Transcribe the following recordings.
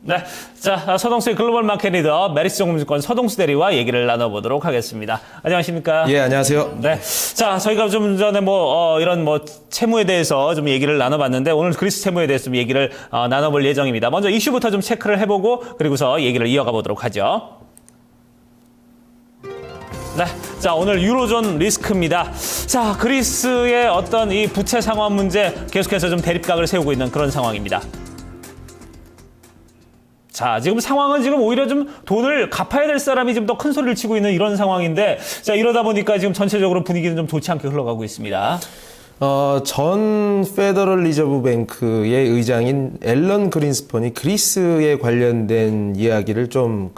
네, 자 서동수의 글로벌 마켓 리더 메리츠증권 서동수 대리와 얘기를 나눠보도록 하겠습니다. 안녕하십니까? 예, 안녕하세요. 네, 자 저희가 좀 전에 이런 채무에 대해서 좀 얘기를 나눠봤는데 오늘 그리스 채무에 대해서 좀 얘기를 나눠볼 예정입니다. 먼저 이슈부터 좀 체크를 해보고 그리고서 얘기를 이어가 보도록 하죠. 네, 자 오늘 유로존 리스크입니다. 자 그리스의 어떤 이 부채 상환 문제 계속해서 좀 대립각을 세우고 있는 그런 상황입니다. 자, 지금 상황은 지금 오히려 좀 돈을 갚아야 될 사람이 좀 더 큰 소리를 치고 있는 이런 상황인데, 자, 이러다 보니까 지금 전체적으로 분위기는 좀 좋지 않게 흘러가고 있습니다. 전 페더럴 리저브 뱅크의 의장인 앨런 그린스펀이 그리스에 관련된 이야기를 좀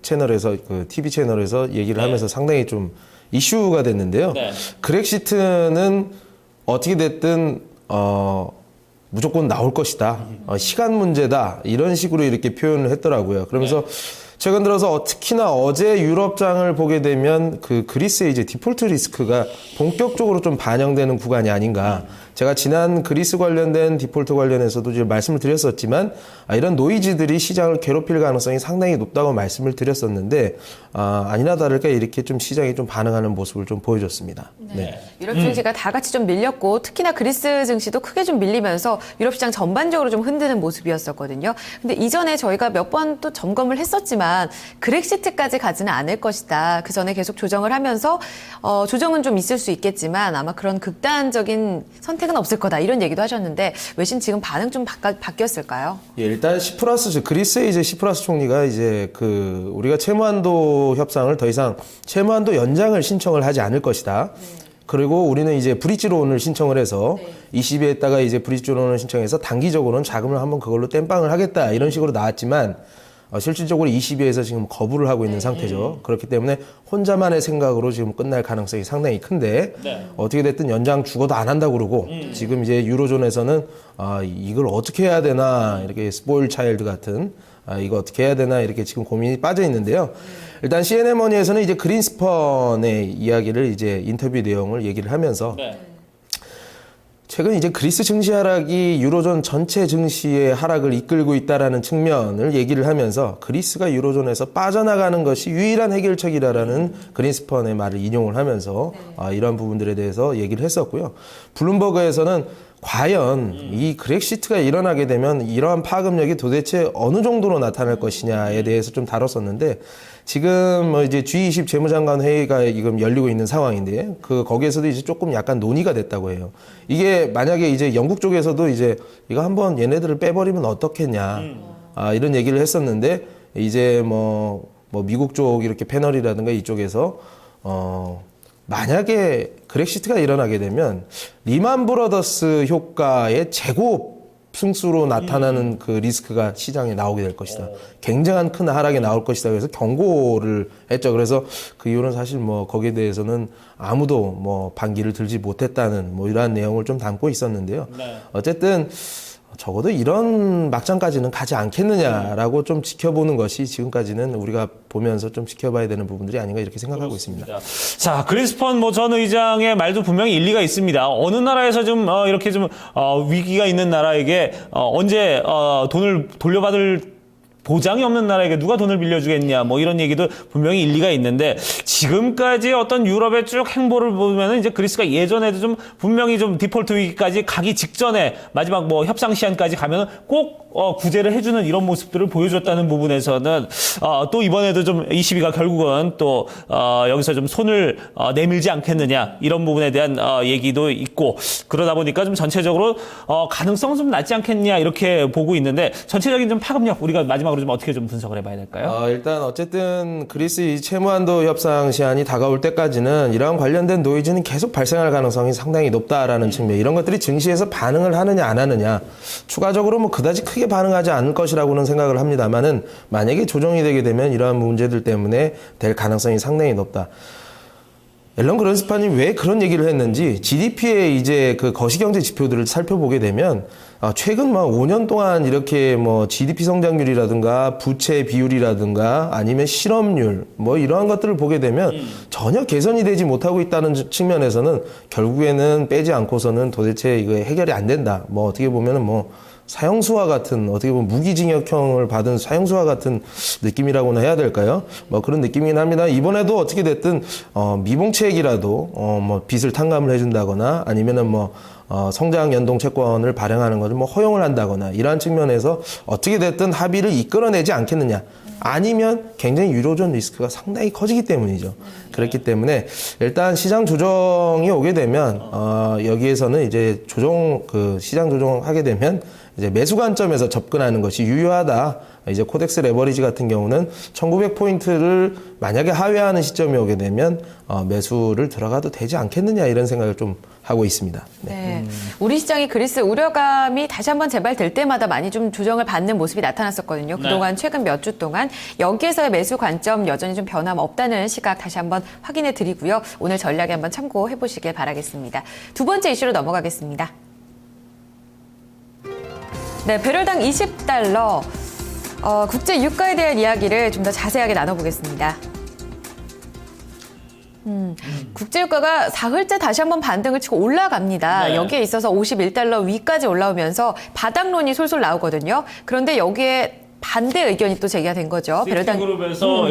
채널에서, TV 채널에서 얘기를 하면서 상당히 좀 이슈가 됐는데요. 네. 그렉시트는 어떻게 됐든, 무조건 나올 것이다. 시간 문제다. 이런 식으로 이렇게 표현을 했더라고요. 그러면서 최근 들어서 특히나 어제 유럽장을 보게 되면 그리스의 이제 디폴트 리스크가 본격적으로 좀 반영되는 구간이 아닌가. 제가 지난 그리스 관련된 디폴트 관련해서도 지금 말씀을 드렸었지만 이런 노이즈들이 시장을 괴롭힐 가능성이 상당히 높다고 말씀을 드렸었는데 아니나 다를까 이렇게 좀 시장이 좀 반응하는 모습을 좀 보여줬습니다. 네. 유럽 증시가 다 같이 좀 밀렸고 특히나 그리스 증시도 크게 좀 밀리면서 유럽 시장 전반적으로 좀 흔드는 모습이었었거든요. 근데 이전에 저희가 몇 번 또 점검을 했었지만 그렉시트까지 가지는 않을 것이다. 그 전에 계속 조정을 하면서 조정은 좀 있을 수 있겠지만 아마 그런 극단적인 선택은 없을 거다. 이런 얘기도 하셨는데 외신 지금 반응 좀 바뀌었을까요? 예, 일단 그리스의 이제 시프라스 총리가 이제 우리가 채무한도 협상을 더 이상 채무한도 연장을 신청을 하지 않을 것이다. 그리고 우리는 이제 브릿지론을 신청을 해서 20회에다가 이제 브릿지론을 신청해서 단기적으로는 자금을 한번 그걸로 땜빵을 하겠다. 이런 식으로 나왔지만 실질적으로 20회에서 지금 거부를 하고 있는 상태죠. 그렇기 때문에 혼자만의 생각으로 지금 끝날 가능성이 상당히 큰데 어떻게 됐든 연장 죽어도 안 한다고 그러고 지금 이제 유로존에서는 이걸 어떻게 해야 되나 이렇게 스포일 차일드 같은 이거 어떻게 해야 되나 이렇게 지금 고민이 빠져 있는데요. 일단 CNN 머니에서는 이제 그린스펀의 이야기를 이제 인터뷰 내용을 얘기를 하면서 최근 이제 그리스 증시 하락이 유로존 전체 증시의 하락을 이끌고 있다라는 측면을 얘기를 하면서 그리스가 유로존에서 빠져나가는 것이 유일한 해결책이라는 그린스펀의 말을 인용을 하면서 이러한 부분들에 대해서 얘기를 했었고요. 블룸버그에서는 과연 이 그렉시트가 일어나게 되면 이러한 파급력이 도대체 어느 정도로 나타날 것이냐에 대해서 좀 다뤘었는데 지금 이제 G20 재무장관 회의가 지금 열리고 있는 상황인데 거기에서도 이제 조금 약간 논의가 됐다고 해요. 이게 만약에 이제 영국 쪽에서도 이제 이거 한번 얘네들을 빼버리면 어떻겠냐 이런 얘기를 했었는데 이제 미국 쪽 이렇게 패널이라든가 이쪽에서 만약에 그렉시트가 일어나게 되면 리만 브러더스 효과의 제곱 승수로 나타나는 그 리스크가 시장에 나오게 될 것이다. 굉장한 큰 하락이 나올 것이다. 그래서 경고를 했죠. 그래서 그 이유는 사실 거기에 대해서는 아무도 반기를 들지 못했다는 이러한 내용을 좀 담고 있었는데요. 어쨌든 적어도 이런 막장까지는 가지 않겠느냐라고 좀 지켜보는 것이 지금까지는 우리가 보면서 좀 지켜봐야 되는 부분들이 아닌가 이렇게 생각하고 있습니다. 자, 그린스펀 전 의장의 말도 분명히 일리가 있습니다. 어느 나라에서 좀 이렇게 좀 위기가 있는 나라에게 언제 돈을 돌려받을 보장이 없는 나라에게 누가 돈을 빌려주겠냐, 이런 얘기도 분명히 일리가 있는데, 지금까지 어떤 유럽의 쭉 행보를 보면은 이제 그리스가 예전에도 좀 분명히 좀 디폴트 위기까지 가기 직전에 마지막 협상 시한까지 가면은 꼭 구제를 해주는 이런 모습들을 보여줬다는 부분에서는 또 이번에도 좀 ECB가 결국은 또 여기서 좀 손을 내밀지 않겠느냐 이런 부분에 대한 얘기도 있고 그러다 보니까 좀 전체적으로 가능성은 좀 낮지 않겠냐 이렇게 보고 있는데 전체적인 좀 파급력 우리가 마지막으로 좀 어떻게 좀 분석을 해봐야 될까요? 일단 어쨌든 그리스 이 채무한도 협상 시한이 다가올 때까지는 이러한 관련된 노이즈는 계속 발생할 가능성이 상당히 높다라는 측면 이런 것들이 증시에서 반응을 하느냐 안 하느냐 추가적으로 그다지 크게 반응하지 않을 것이라고는 생각을 합니다만은 만약에 조정이 되게 되면 이러한 문제들 때문에 될 가능성이 상당히 높다. 앨런 그린스펀이 왜 그런 얘기를 했는지 GDP의 이제 거시경제 지표들을 살펴보게 되면 최근 5년 동안 이렇게 GDP 성장률이라든가 부채 비율이라든가 아니면 실업률 이러한 것들을 보게 되면 전혀 개선이 되지 못하고 있다는 측면에서는 결국에는 빼지 않고서는 도대체 이거 해결이 안 된다. 어떻게 보면은 사형수와 같은 어떻게 보면 무기징역형을 받은 사형수와 같은 느낌이라고나 해야 될까요? 뭐 그런 느낌이긴 합니다. 이번에도 어떻게 됐든 미봉책이라도 뭐 빚을 탕감을 해준다거나 아니면은 뭐 성장 연동 채권을 발행하는 것을 뭐 허용을 한다거나 이러한 측면에서 어떻게 됐든 합의를 이끌어내지 않겠느냐. 아니면 굉장히 유로존 리스크가 상당히 커지기 때문이죠. 그렇기 때문에 일단 시장 조정이 오게 되면 여기에서는 이제 시장 조정하게 되면 이제 매수 관점에서 접근하는 것이 유효하다. 이제 코덱스 레버리지 같은 경우는 1900포인트를 만약에 하회하는 시점이 오게 되면 매수를 들어가도 되지 않겠느냐 이런 생각을 좀 하고 있습니다. 네. 우리 시장이 그리스 우려감이 다시 한번 재발될 때마다 많이 좀 조정을 받는 모습이 나타났었거든요. 그동안 최근 몇 주 동안 여기에서의 매수 관점 여전히 좀 변함없다는 시각 다시 한번 확인해 드리고요. 오늘 전략에 한번 참고해 보시길 바라겠습니다. 두 번째 이슈로 넘어가겠습니다. 네, 배럴당 20달러. 국제 유가에 대한 이야기를 좀 더 자세하게 나눠보겠습니다. 국제유가가 사흘째 다시 한번 반등을 치고 올라갑니다. 네. 여기에 있어서 51달러 위까지 올라오면서 바닥론이 솔솔 나오거든요. 그런데 여기에 반대 의견이 또 제기가 된 거죠. 배럴당 그룹에서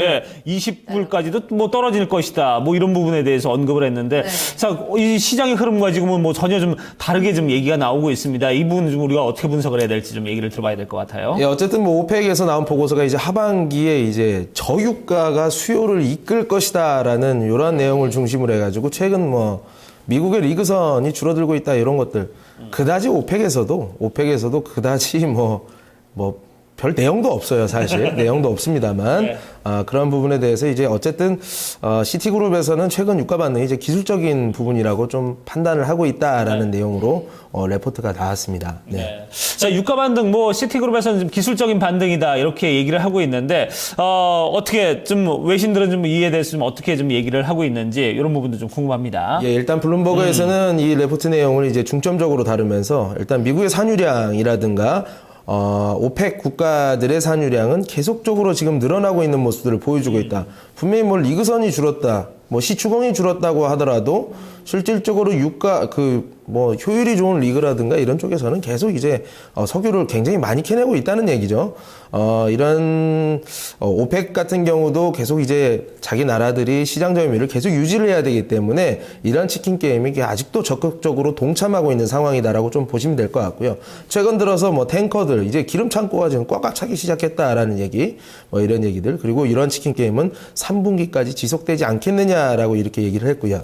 20불까지도 뭐 떨어질 것이다. 뭐 이런 부분에 대해서 언급을 했는데 자, 이 시장의 흐름과 지금은 뭐 전혀 좀 다르게 좀 얘기가 나오고 있습니다. 이 부분은 좀 우리가 어떻게 분석을 해야 될지 좀 얘기를 들어봐야 될 것 같아요. 예, 어쨌든 뭐 오펙에서 나온 보고서가 이제 하반기에 이제 저유가가 수요를 이끌 것이다라는 이러한 내용을 중심으로 해가지고 최근 뭐 미국의 리그선이 줄어들고 있다 이런 것들 그다지 오펙에서도 그다지 뭐 별 내용도 없어요, 사실. 내용도 없습니다만. 네. 그런 부분에 대해서 이제 어쨌든, 시티그룹에서는 최근 유가 반등이 이제 기술적인 부분이라고 좀 판단을 하고 있다라는 내용으로, 레포트가 나왔습니다. 네. 네. 자, 유가 반등, 뭐, 시티그룹에서는 좀 기술적인 반등이다, 이렇게 얘기를 하고 있는데, 어떻게 좀, 외신들은 좀 이에 대해서 좀 어떻게 좀 얘기를 하고 있는지, 이런 부분도 좀 궁금합니다. 예, 일단 블룸버그에서는 이 레포트 내용을 이제 중점적으로 다루면서, 일단 미국의 산유량이라든가, 오펙 국가들의 산유량은 계속적으로 지금 늘어나고 있는 모습들을 보여주고 있다. 분명히 뭐 리그선이 줄었다, 뭐 시추공이 줄었다고 하더라도 실질적으로 효율이 좋은 리그라든가 이런 쪽에서는 계속 이제 석유를 굉장히 많이 캐내고 있다는 얘기죠. 이런 오펙 같은 경우도 계속 이제 자기 나라들이 시장 점유율을 계속 유지를 해야 되기 때문에 이런 치킨 게임이 아직도 적극적으로 동참하고 있는 상황이다라고 좀 보시면 될 것 같고요. 최근 들어서 뭐 탱커들 이제 기름 창고가 지금 꽉꽉 차기 시작했다라는 얘기, 뭐 이런 얘기들 그리고 이런 치킨 게임은 3분기까지 지속되지 않겠느냐라고 이렇게 얘기를 했고요.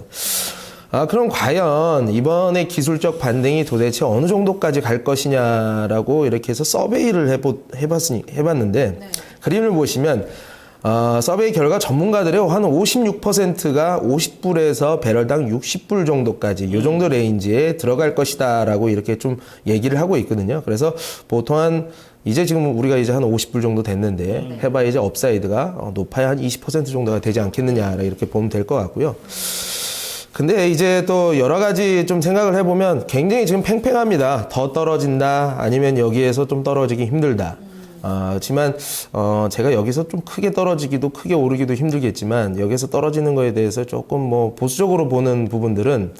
그럼 과연 이번에 기술적 반등이 도대체 어느 정도까지 갈 것이냐라고 이렇게 해서 서베이를 해봤는데, 그림을 보시면, 서베이 결과 전문가들의 한 56%가 50불에서 배럴당 60불 정도까지, 이 정도 레인지에 들어갈 것이다라고 이렇게 좀 얘기를 하고 있거든요. 그래서 보통 이제 지금 우리가 이제 한 50불 정도 됐는데, 해봐야 이제 업사이드가 높아야 한 20% 정도가 되지 않겠느냐, 이렇게 보면 될 것 같고요. 근데 이제 또 여러 가지 좀 생각을 해보면 굉장히 지금 팽팽합니다. 더 떨어진다, 아니면 여기에서 좀 떨어지기 힘들다. 하지만 제가 여기서 좀 크게 떨어지기도 크게 오르기도 힘들겠지만 여기서 떨어지는 거에 대해서 조금 뭐 보수적으로 보는 부분들은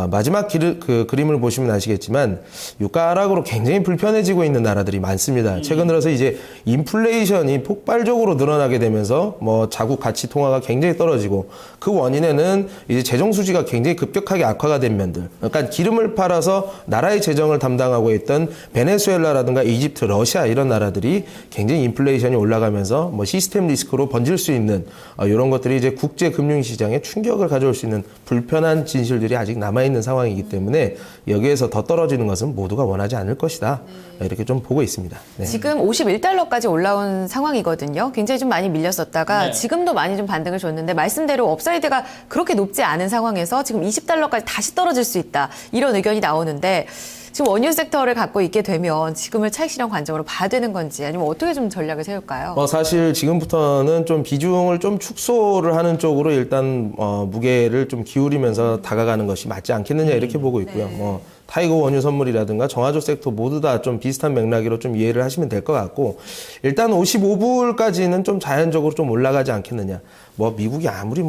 마지막 그림을 보시면 아시겠지만 유가 하락으로 굉장히 불편해지고 있는 나라들이 많습니다. 최근 들어서 이제 인플레이션이 폭발적으로 늘어나게 되면서 뭐 자국 가치 통화가 굉장히 떨어지고 그 원인에는 이제 재정 수지가 굉장히 급격하게 악화가 된 면들. 그러니까 기름을 팔아서 나라의 재정을 담당하고 있던 베네수엘라라든가 이집트, 러시아 이런 나라들이 굉장히 인플레이션이 올라가면서 뭐 시스템 리스크로 번질 수 있는 이런 것들이 이제 국제 금융 시장에 충격을 가져올 수 있는 불편한 진실들이 아직 남아있는 상황이기 때문에 여기에서 더 떨어지는 것은 모두가 원하지 않을 것이다. 이렇게 좀 보고 있습니다. 네. 지금 51달러까지 올라온 상황이거든요. 굉장히 좀 많이 밀렸었다가 지금도 많이 좀 반등을 줬는데 말씀대로 업사이드가 그렇게 높지 않은 상황에서 지금 20달러까지 다시 떨어질 수 있다. 이런 의견이 나오는데 지금 원유 섹터를 갖고 있게 되면 지금을 차익 실현 관점으로 봐야 되는 건지 아니면 어떻게 좀 전략을 세울까요? 사실 지금부터는 좀 비중을 좀 축소를 하는 쪽으로 일단 무게를 좀 기울이면서 다가가는 것이 맞지 않겠느냐 이렇게 보고 있고요. 타이거 원유 선물이라든가 정화조 섹터 모두 다 좀 비슷한 맥락으로 좀 이해를 하시면 될 것 같고 일단 55불까지는 좀 자연적으로 좀 올라가지 않겠느냐. 미국이 아무리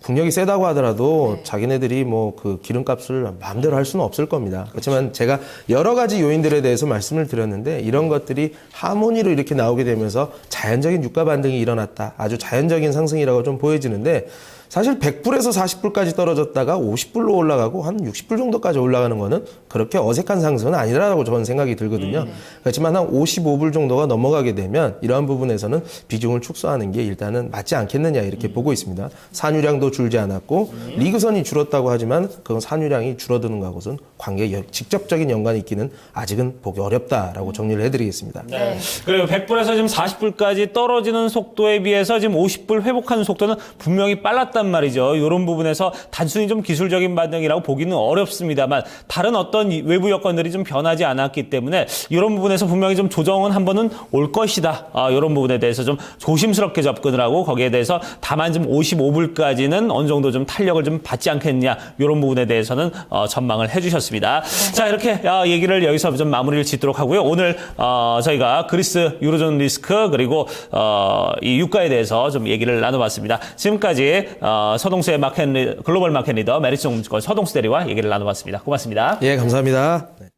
국력이 세다고 하더라도 자기네들이 뭐 그 기름값을 마음대로 할 수는 없을 겁니다. 그렇지만 제가 여러 가지 요인들에 대해서 말씀을 드렸는데 이런 것들이 하모니로 이렇게 나오게 되면서 자연적인 유가 반등이 일어났다. 아주 자연적인 상승이라고 좀 보여지는데 사실 100불에서 40불까지 떨어졌다가 50불로 올라가고 한 60불 정도까지 올라가는 거는 그렇게 어색한 상승은 아니라고 저는 생각이 들거든요. 그렇지만 한 55불 정도가 넘어가게 되면 이러한 부분에서는 비중을 축소하는 게 일단은 맞지 않겠느냐 이렇게 보고 있습니다. 산유량도 줄지 않았고 리그선이 줄었다고 하지만 그건 산유량이 줄어드는 것하고는 관계에 직접적인 연관이 있기는 아직은 보기 어렵다라고 정리를 해드리겠습니다. 네. 그리고 100불에서 지금 40불까지 떨어지는 속도에 비해서 지금 50불 회복하는 속도는 분명히 빨랐단 말이죠. 이런 부분에서 단순히 좀 기술적인 반등이라고 보기는 어렵습니다만 다른 어떤 외부 여건들이 좀 변하지 않았기 때문에 이런 부분에서 분명히 좀 조정은 한 번은 올 것이다. 이런 부분에 대해서 좀 조심스럽게 접근을 하고 거기에 대해서 다만 좀 55불까지는 어느 정도 좀 탄력을 좀 받지 않겠느냐 이런 부분에 대해서는 전망을 해주셨습니다. 자 이렇게 얘기를 여기서 좀 마무리를 짓도록 하고요. 오늘 저희가 그리스 유로존 리스크 그리고 이 유가에 대해서 좀 얘기를 나눠봤습니다. 지금까지 서동수의 글로벌 마켓 리더 메리츠증권 서동수 대리와 얘기를 나눠봤습니다. 고맙습니다. 예, 감사합니다. 네.